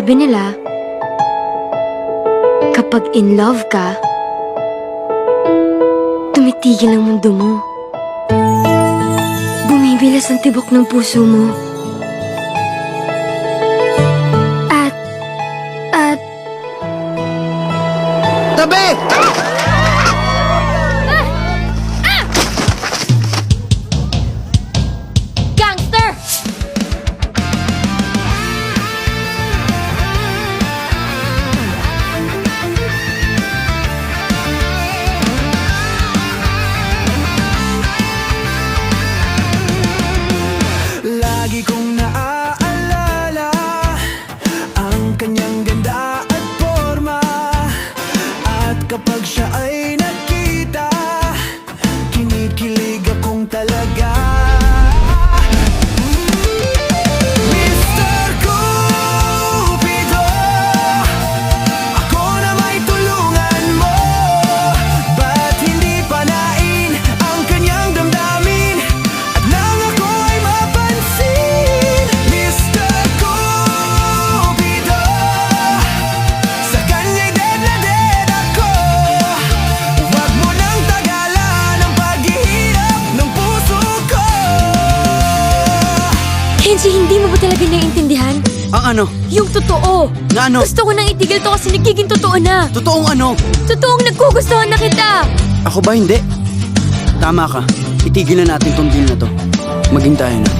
Sabi nila, kapag in love ka, tumitigil ang mundo mo. Bumibilas ang tibok ng puso mo. At... Tabi! Gangster! Lagi kong naaalala ang kanyang ganda at forma. At kapag siya ay nakita, kinikilig akong talaga. Mr. Cupido, ako na may tulungan mo. Ba't hindi panain ang kanyang damdamin at nang ako ay mapansin? Mr. Cupido, sa kanya'y dead na dead ako. Huwag mo nang tagalan ang paghihirap ng puso ko. Kenji, hindi mo ba talaga naiintindihan? Ang ano? Yung totoo! Na ano? Gusto ko nang itigil to kasi nagiging totoo na! Totoong ano? Totoong nagkugustuhan na kita! Ako ba hindi? Tama ka. Itigil na natin tong deal na to. Maging tayo na.